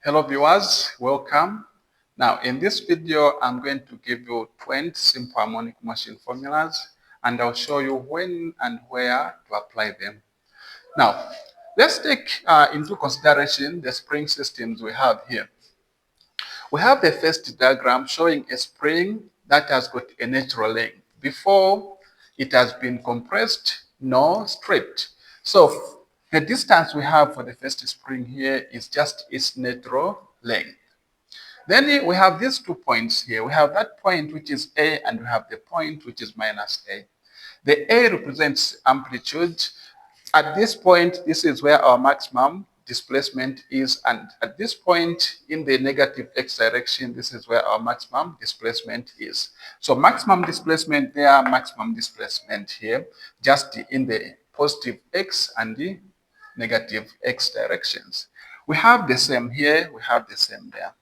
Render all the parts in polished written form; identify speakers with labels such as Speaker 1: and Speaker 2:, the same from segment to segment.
Speaker 1: Hello viewers, welcome. Now in this video, I'm going to give you 20 simple harmonic motion formulas and I'll show you when and where to apply them. Now, let's take into consideration the spring systems we have here. We have the first diagram showing a spring that has got a natural length. Before it has been compressed, nor stripped. So the distance we have for the first spring here is just its natural length. Then we have these 2 points here. We have that point which is A and we have the point which is minus A. The A represents amplitude. At this point, this is where our maximum displacement is, and at this point in the negative x direction, this is where our maximum displacement is. So maximum displacement there, maximum displacement here, just in the positive x and the negative x directions. We have the same here, we have the same there.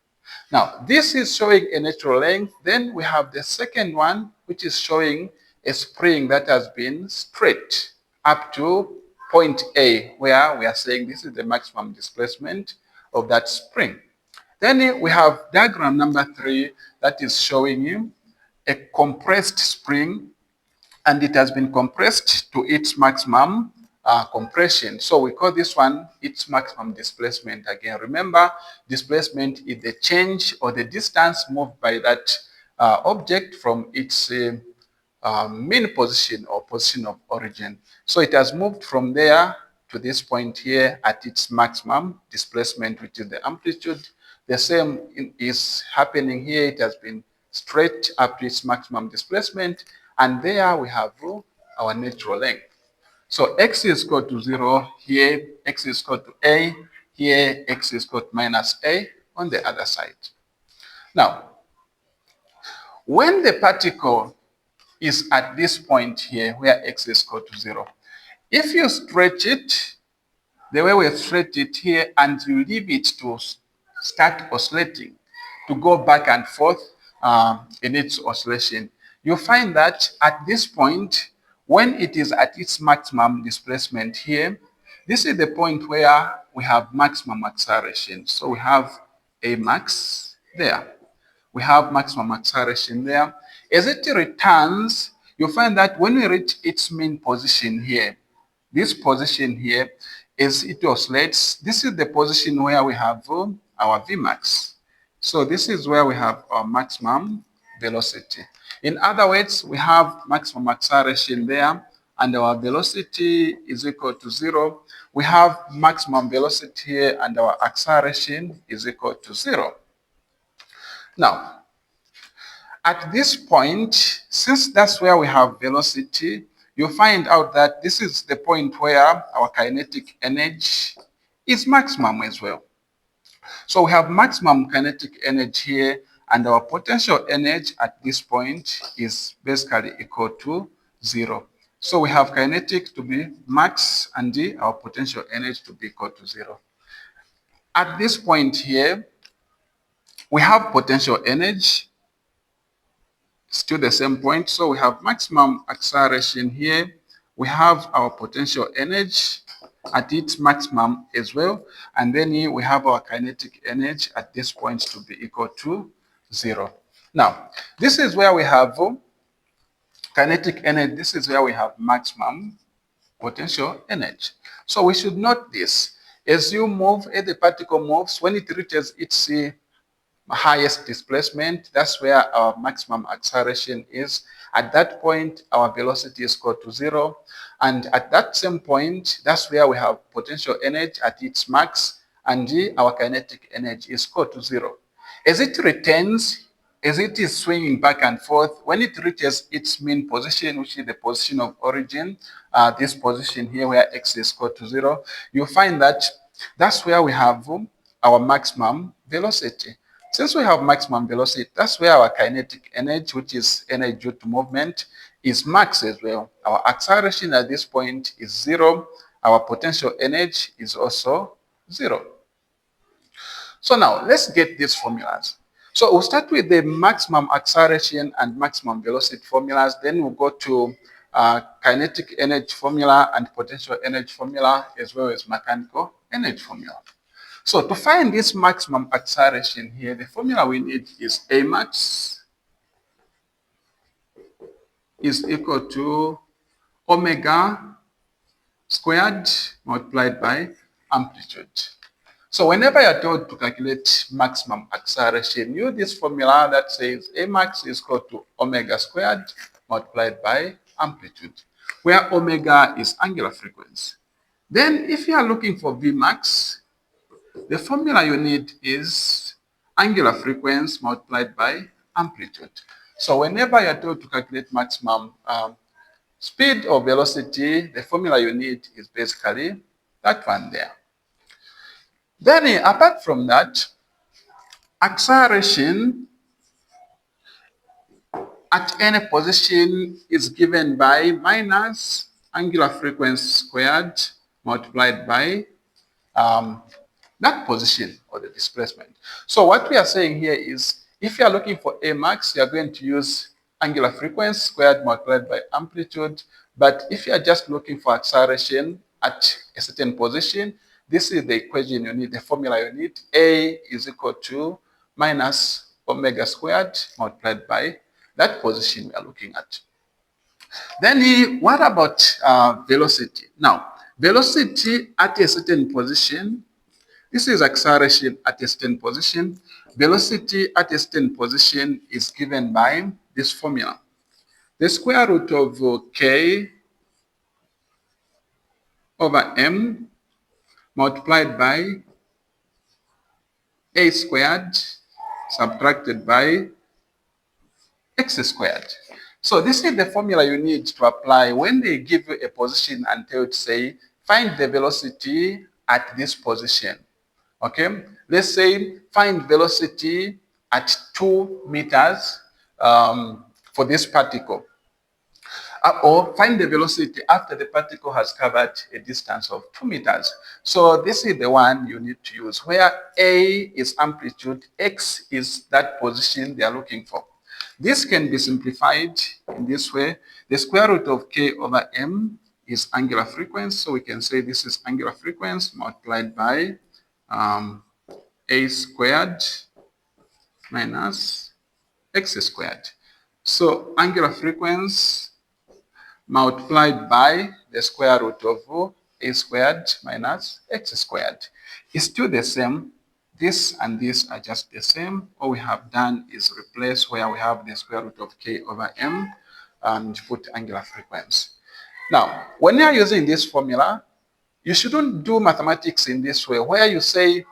Speaker 1: Now, this is showing a natural length. Then we have the second one, which is showing a spring that has been stretched up to point A, where we are saying this is the maximum displacement of that spring. Then we have diagram number 3 that is showing you a compressed spring, and it has been compressed to its maximum compression. So we call this one its maximum displacement. Again, remember, displacement is the change or the distance moved by that object from its mean position or position of origin. So it has moved from there to this point here at its maximum displacement, which is the amplitude. The same is happening here. It has been stretched up to its maximum displacement, and there we have our natural length. So x is equal to 0 here, x is equal to a here, x is equal to minus a on the other side. Now, when the particle is at this point here where x is equal to 0, if you stretch it the way we stretch it here and you leave it to start oscillating, to go back and forth in its oscillation, you find that at this point, when it is at its maximum displacement here, this is the point where we have maximum acceleration. So we have a max there. We have maximum acceleration there. As it returns, you find that when we reach its mean position here, this position here, as it oscillates, this is the position where we have our Vmax. So this is where we have our maximum velocity. In other words, we have maximum acceleration there and our velocity is equal to 0. We have maximum velocity here and our acceleration is equal to 0. Now, at this point, since that's where we have velocity, you find out that this is the point where our kinetic energy is maximum as well. So we have maximum kinetic energy here, and our potential energy at this point is basically equal to 0. So we have kinetic to be max and our potential energy to be equal to 0. At this point here, we have potential energy, still the same point. So we have maximum acceleration here. We have our potential energy at its maximum as well. And then here we have our kinetic energy at this point to be equal to 0. Now, this is where we have kinetic energy. This is where we have maximum potential energy. So we should note this. As you move, as the particle moves, when it reaches its highest displacement, that's where our maximum acceleration is. At that point, our velocity is equal to 0. And at that same point, that's where we have potential energy at its max, and our kinetic energy is equal to 0. As it returns, as it is swinging back and forth, when it reaches its mean position, which is the position of origin, this position here where x is equal to 0, you find that that's where we have our maximum velocity. Since we have maximum velocity, that's where our kinetic energy, which is energy due to movement, is max as well. Our acceleration at this point is 0. Our potential energy is also 0. So now let's get these formulas. So we'll start with the maximum acceleration and maximum velocity formulas. Then we'll go to kinetic energy formula and potential energy formula, as well as mechanical energy formula. So to find this maximum acceleration here, the formula we need is A max is equal to omega squared multiplied by amplitude. So whenever you're told to calculate maximum acceleration, use this formula that says A max is equal to omega squared multiplied by amplitude, where omega is angular frequency. Then if you are looking for V max, the formula you need is angular frequency multiplied by amplitude. So whenever you're told to calculate maximum speed or velocity, the formula you need is basically that one there. Then apart from that, acceleration at any position is given by minus angular frequency squared multiplied by um, that position or the displacement. So what we are saying here is if you are looking for A max, you are going to use angular frequency squared multiplied by amplitude. But if you are just looking for acceleration at a certain position, this is the equation you need, the formula you need. A is equal to minus omega squared multiplied by that position we are looking at. Then what about velocity? Now, velocity at a certain position, this is acceleration at a certain position. Velocity at a certain position is given by this formula. The square root of k over m multiplied by a squared subtracted by x squared. So this is the formula you need to apply when they give you a position and tell you to say, find the velocity at this position. Okay, let's say find velocity at 2 meters for this particle. Or find the velocity after the particle has covered a distance of 2 meters. So this is the one you need to use, where A is amplitude, X is that position they are looking for. This can be simplified in this way. The square root of k over m is angular frequency. So we can say this is angular frequency multiplied by a squared minus x squared. So angular frequency multiplied by the square root of a squared minus x squared. It's still the same. This and this are just the same. All we have done is replace where we have the square root of k over m and put angular frequency. Now, when you are using this formula, you shouldn't do mathematics in this way, where you say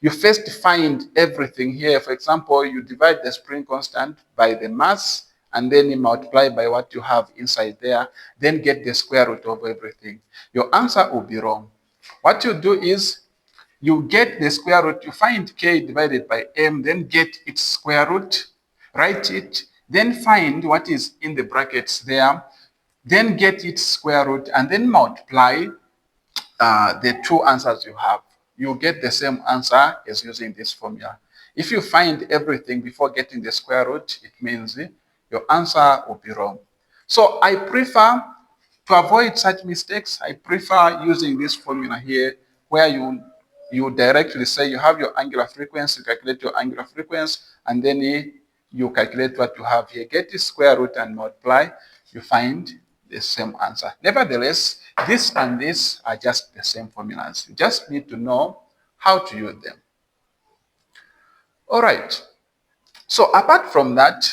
Speaker 1: you first find everything here. For example, you divide the spring constant by the mass and then you multiply by what you have inside there, then get the square root of everything. Your answer will be wrong. What you do is you get the square root, you find k divided by m, then get its square root, write it, then find what is in the brackets there, then get its square root, and then multiply the two answers you have. You get the same answer as using this formula. If you find everything before getting the square root, it means your answer will be wrong. So I prefer, to avoid such mistakes, I prefer using this formula here, where you directly say you have your angular frequency, calculate your angular frequency, and then you calculate what you have here, get the square root and multiply, you find the same answer. Nevertheless, this and this are just the same formulas. You just need to know how to use them. All right. So apart from that,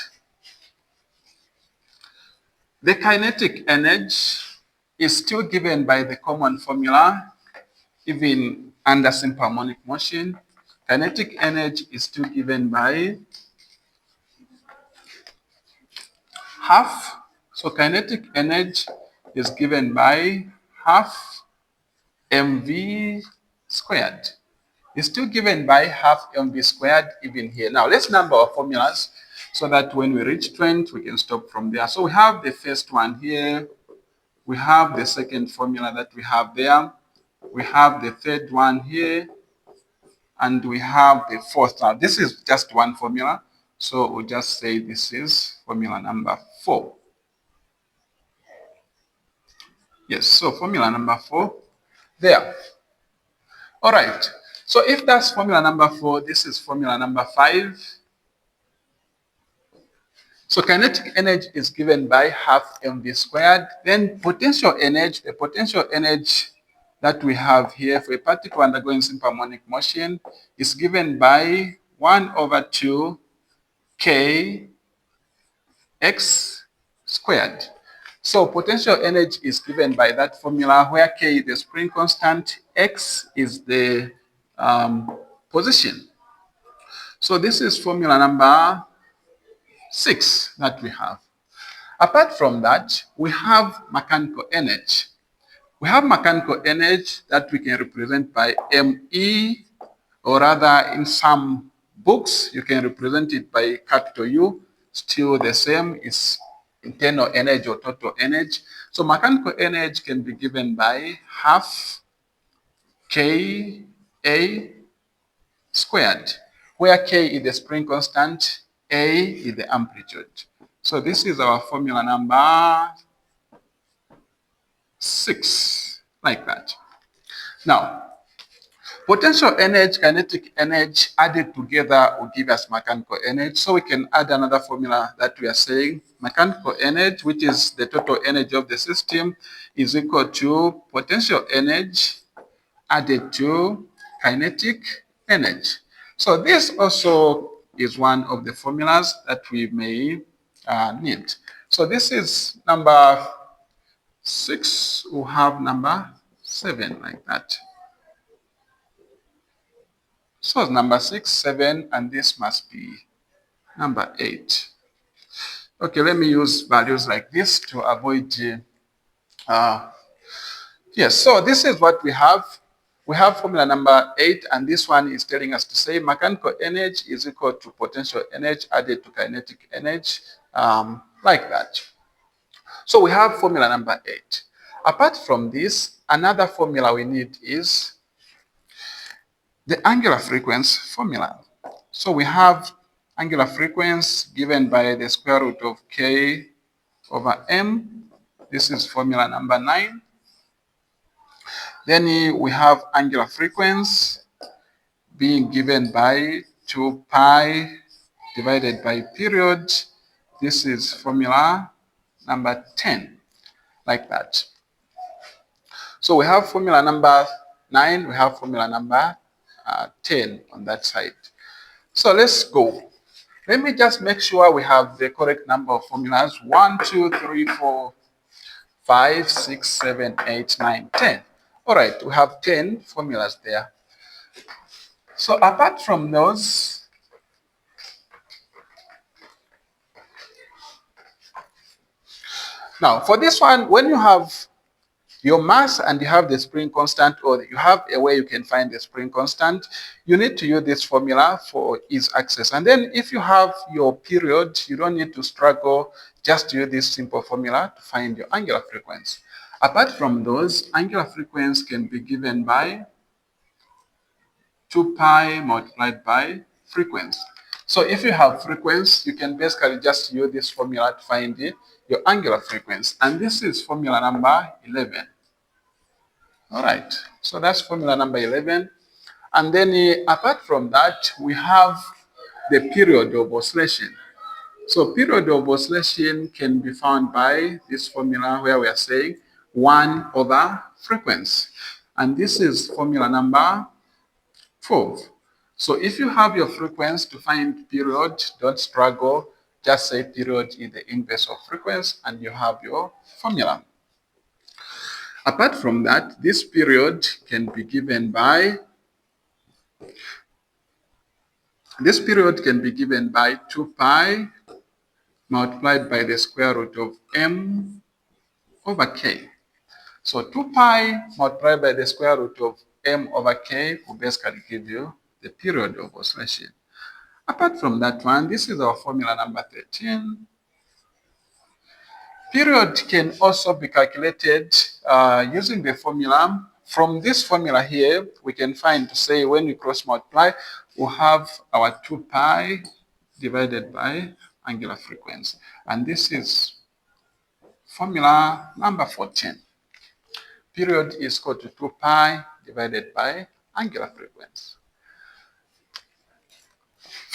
Speaker 1: the kinetic energy is still given by the common formula, even under simple harmonic motion. Kinetic energy is still given by half. So kinetic energy is given by half mv squared. Is still given by half mv squared even here. Now let's number our formulas so that when we reach 20, we can stop from there. So we have the first one here. We have the second formula that we have there. We have the third one here. And we have the fourth. Now this is just one formula. So we'll just say this is formula number 4. Yes, so formula number 4 there. All right. So if that's formula number 4, this is formula number 5. So kinetic energy is given by half mv squared. Then potential energy, the potential energy that we have here for a particle undergoing simple harmonic motion is given by 1 over 2 k x squared. So potential energy is given by that formula where k is the spring constant, x is the position. So this is formula number 6 that we have. Apart from that, we have mechanical energy. We have mechanical energy that we can represent by ME, or rather in some books, you can represent it by capital U. Still the same is internal energy or total energy. So mechanical energy can be given by half Ka squared, where K is the spring constant, A is the amplitude. So this is our formula number 6, like that. Now, potential energy, kinetic energy added together will give us mechanical energy. So we can add another formula that we are saying mechanical energy, which is the total energy of the system, is equal to potential energy added to kinetic energy. So this also is one of the formulas that we may need. So this is number 6. We'll have number 7, like that. So it's number 6, 7, and this must be number 8. Okay, let me use values like this to avoid yes, so this is what we have. We have formula number 8, and this one is telling us to say mechanical energy is equal to potential energy added to kinetic energy, like that. So we have formula number 8. Apart from this, another formula we need is the angular frequency formula. So we have angular frequency given by the square root of k over m. This is formula number 9. Then we have angular frequency being given by 2 pi divided by period. This is formula number 10, like that. So we have formula number 9, we have formula number 10 on that side. So let's go. Let me just make sure we have the correct number of formulas. 1, 2, 3, 4, 5, 6, 7, 8, 9, 10. All right, we have 10 formulas there. So apart from those, now for this one, when you have your mass and you have the spring constant, or you have a way you can find the spring constant, you need to use this formula for ease access. And then if you have your period, you don't need to struggle, just use this simple formula to find your angular frequency. Apart from those, angular frequency can be given by 2 pi multiplied by frequency. So if you have frequency, you can basically just use this formula to find your angular frequency. And this is formula number 11. All right, so that's formula number 11. And then apart from that, we have the period of oscillation. So period of oscillation can be found by this formula where we are saying 1 over frequency. And this is formula number 12. So if you have your frequency to find period, don't struggle. Just say period is the inverse of frequency and you have your formula. Apart from that, this period can be given by 2 pi multiplied by the square root of m over k. So 2 pi multiplied by the square root of m over k will basically give you the period of oscillation. Apart from that one, this is our formula number 13. Period can also be calculated using the formula. From this formula here, we can find to say when we cross multiply, we'll have our 2 pi divided by angular frequency. And this is formula number 14. Period is equal to 2 pi divided by angular frequency.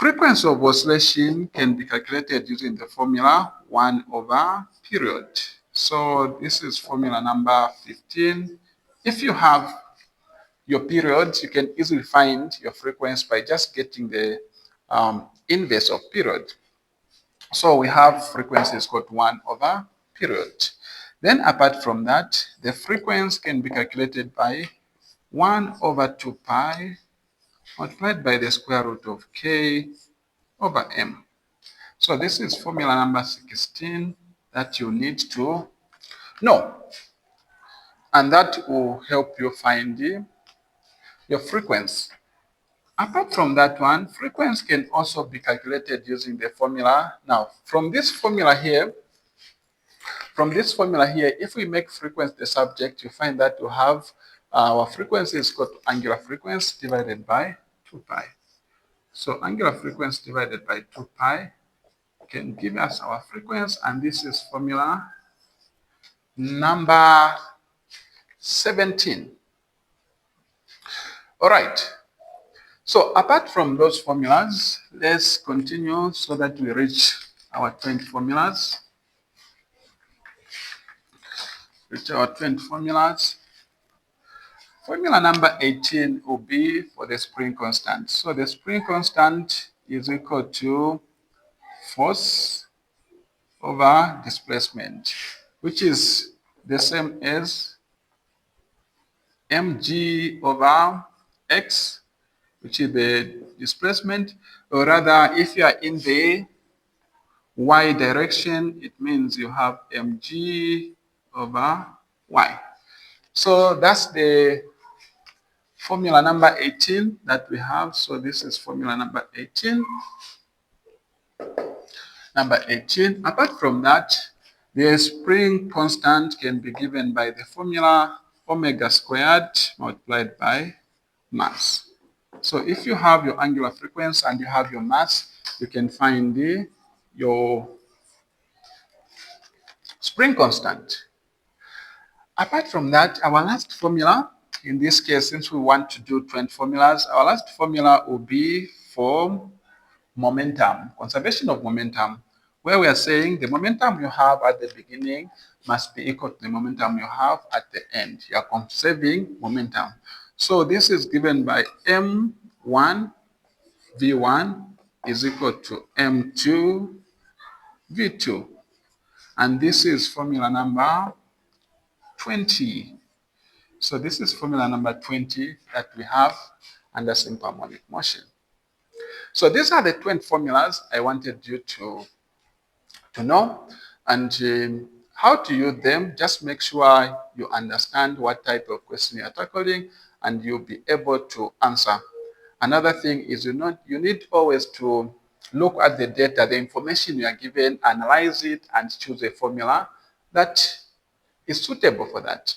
Speaker 1: Frequency of oscillation can be calculated using the formula 1 over period. So this is formula number 15. If you have your periods, you can easily find your frequency by just getting the inverse of period. So we have frequency is called 1 over period. Then apart from that, the frequency can be calculated by 1 over 2 pi multiplied by the square root of k over m. So this is formula number 16 that you need to know. And that will help you find your frequency. Apart from that one, frequency can also be calculated using the formula. Now, from this formula here, if we make frequency the subject, you find that you have our frequency is called angular frequency divided by 2 pi. So angular frequency divided by 2 pi can give us our frequency, and this is formula number 17. All right. So apart from those formulas, let's continue so that we reach our 20 formulas. Formula number 18 will be for the spring constant. So the spring constant is equal to force over displacement, which is the same as mg over x, which is the displacement, or rather, if you are in the y direction, it means you have mg over y. So that's the formula number 18 that we have. So this is formula number 18. Apart from that, the spring constant can be given by the formula omega squared multiplied by mass. So if you have your angular frequency and you have your mass, you can find your spring constant. Apart from that, our last formula, in this case, since we want to do 20 formulas, our last formula will be for momentum, conservation of momentum, where we are saying the momentum you have at the beginning must be equal to the momentum you have at the end. You are conserving momentum. So this is given by M1 V1 is equal to M2 V2. And this is formula number 20. So this is formula number 20 that we have under simple harmonic motion. So these are the 20 formulas I wanted you to know, and how to use them. Just make sure you understand what type of question you are tackling and you'll be able to answer. Another thing is you need always to look at the data, the information you are given, analyze it, and choose a formula that is suitable for that.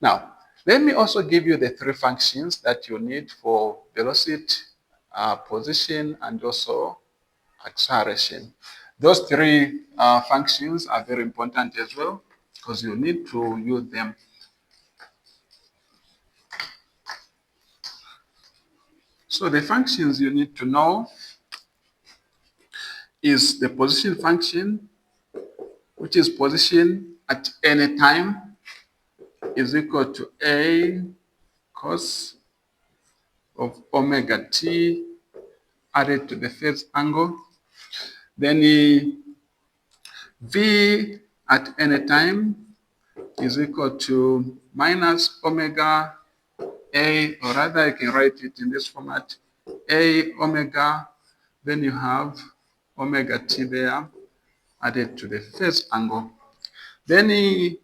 Speaker 1: Now, let me also give you the 3 functions that you need for velocity, position, and also acceleration. Those 3 functions are very important as well because you need to use them. So the functions you need to know is the position function, which is position at any time is equal to A cos of omega t added to the phase angle. Then V at any time is equal to minus omega A, or rather I can write it in this format, A omega, then you have omega t there added to the phase angle. Then the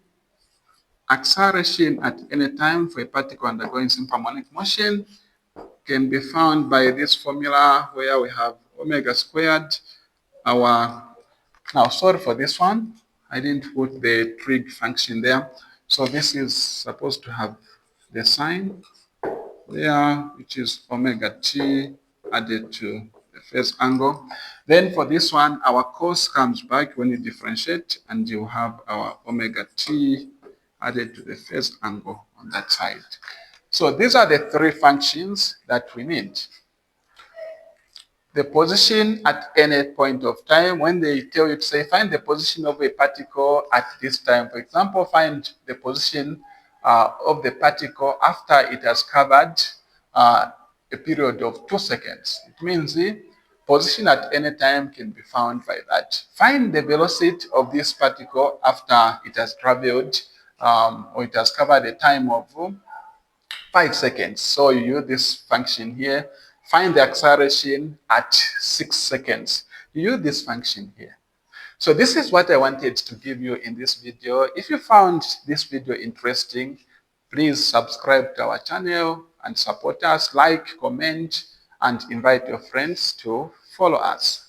Speaker 1: acceleration at any time for a particle undergoing simple harmonic motion can be found by this formula where we have omega squared. Now, sorry for this one, I didn't put the trig function there. So this is supposed to have the sign there, which is omega t added to the phase angle. Then for this one, our cos comes back when you differentiate, and you have our omega t added to the phase angle on that side. So these are the 3 functions that we need. the position at any point of time. When they tell you to say, find the position of a particle at this time. For example, find the position of the particle after it has covered a period of 2 seconds. It means the position at any time can be found by that. Find the velocity of this particle after it has traveled or it has covered a time of 5 seconds. So you use this function here. Find the acceleration at 6 seconds. You use this function here. So this is what I wanted to give you in this video. If you found this video interesting, please subscribe to our channel and support us, like, comment, and invite your friends to follow us.